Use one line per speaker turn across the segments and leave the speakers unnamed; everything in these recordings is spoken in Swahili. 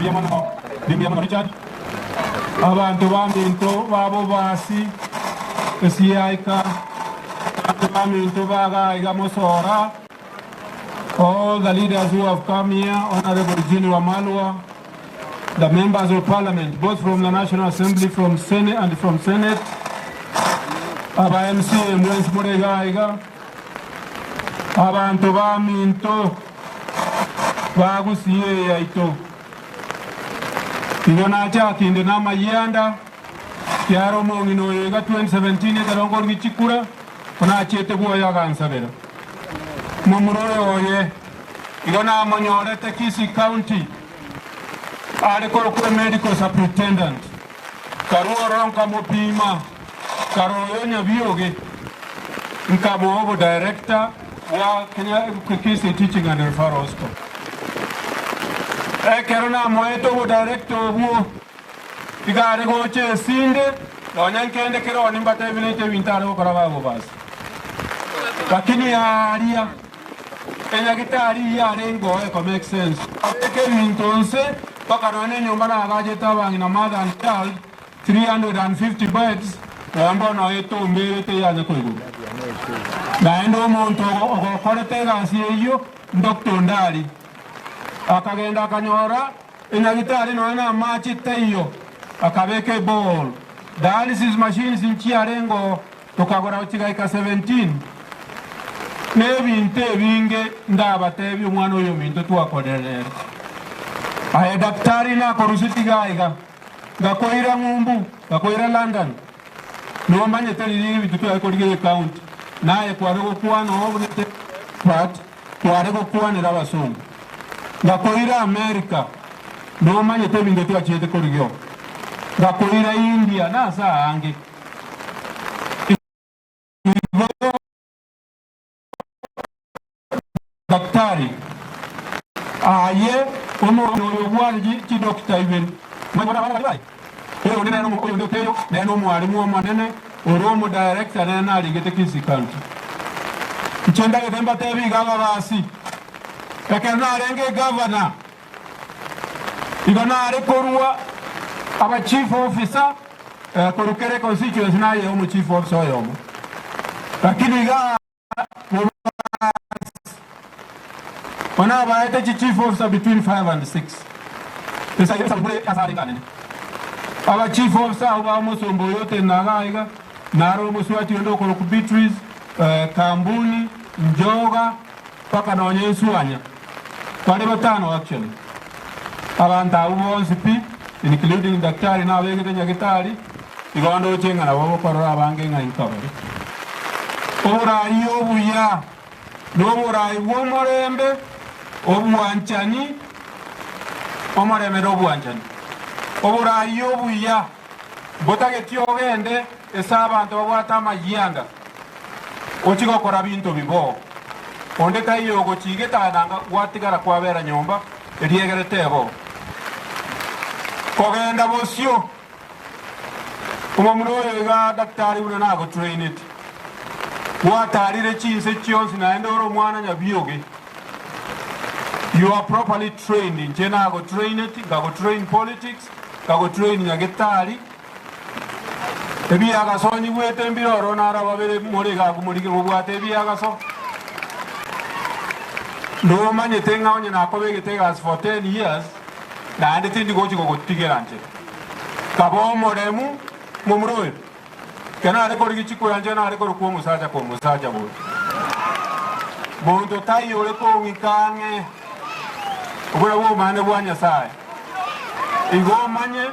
Diamond Richard abantu baminto babo basi esiaika abantu baminto baga Mosora, all the leaders who have come here, Honorable Jini Wamalwa, the members of parliament, both from the National Assembly, from Senate and from Senate, aba MC Mwens Muregaiga, abantu baminto bagusiye yaito Ingona chaki inde nama yanda kiaro mongino yega 2017 kalongo gichikura kuna achete kuwa ya kansabera mumurore oye ingona monyorete Kisii County ale kore medical superintendent karuoro nkamo pima karuoro nyabioge nkamo obo director wa Kenya Kisii Teaching and Referral Hospital. Kerona moeto wo director wo igare goche sinde onyan kende kero nimbate village wintaro koraba go bas lakini aria enya gitari ya rengo e make sense eke mintonse pakarone nyumba na gaje tabangi na mother and child 350 beds rambo na eto mbere te ya nkoigo na endo monto okorete gasi eyo Dr. Ndali akagenda akanyora enyagitari noana machi teyo akabeke ball dialysis machines inchi arengo tukagora uchigaika 17 nebinte binge ndaba tebi umwana oyo minto twakoderere aye daktari na korusiti gaiga gakoira ngumbu gakoira London no manye teli bitu twakorige county naye kwarego kwano obunete pat kwarego kwanira basongo gakoira America no manye tebinge twachete korigyo gakoira India na saange daktari aye ono yobwali ki doctor even mwana bali pero nene no ko ndoteyo neno mwalimu wa manene oromo director nene aligete Kisii County ichenda gedemba tebi gaba basi kakena arenge governor igana are korua aba chief officer korukere constituency na yomo chief officer yomo lakini ga wana ba ete chief officer between 5 and 6 pesa yesa bure kasari kanene aba chief officer aba musombo yote nagaiga naro muswati ndo ko ku Beatrice Kambuni Njoga paka na Onyensuanya kwale batano actually abanta ubonsipi including daktari na wegete nyagitari igondo chenga na bobo korora abange nga inkabari ora yobuya nobora ibomorembe obwanchani omoreme dobwanchani obora yobuya botage tiogende esabantu babwata mayanda ochigo kora bintu bibo onde tayo go chigeta nanga watigara kwabera nyomba eriegeretebo kogenda bosio umamroyo ga daktari ule na go train it watarire chinse chionsi na endoro mwana nyabioge you are properly trained in jena go train it go train politics go train nyagetari ebi aga soni wete mbiro nara babere moriga kumurike ubwate ebi aga so no manye tenga onye na akobege tegas for 10 years na ande tindi gochi go tigeranje kabo moremu mumroe kana ale korigi chikuranje na ale koruko musaja bo bondo tayo le ko ngikange ubura wo mane bwanya sai igo manye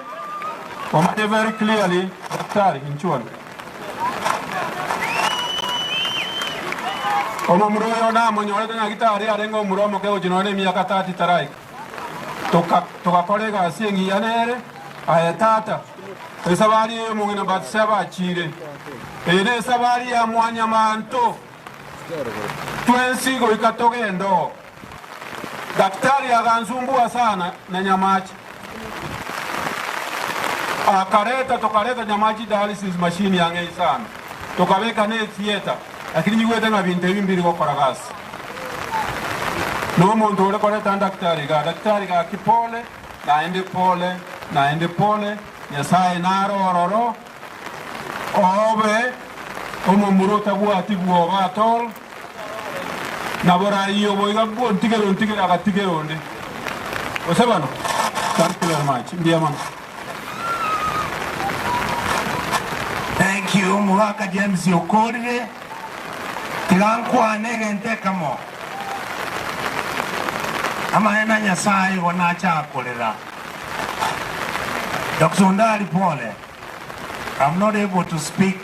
omanye very clearly daktari inchuan omo muroyo na monyore na gitari arengo muromo ke ojinone miaka 30 tarai toka kolega asiengi yanere ayatata esabari mungina batsaba chire ene sabari ya mwanya manto twensigo ikatogendo daktari agansumbua sana na nyamachi akareta tokareta nyamachi dialysis machine yange sana tokaweka ne theater lakini niwete na bintu bimbiri gukora gasi no muntu ule koreta daktari ga kipole naende pole Nyasaye narororo obe omomuro tabwati bwoba atol nabora iyo boiga ntigero agatigeronde osebano. Thank you very much. Ndiamano.
Thank you, Muhaka James Yokorire. Tigankwa negente kamo. Amaena Nyasaye wanacha akolera. Dr. Ndali pole. I'm not able to speak.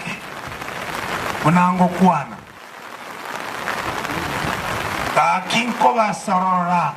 Unango kwana. Ka kinko basarora.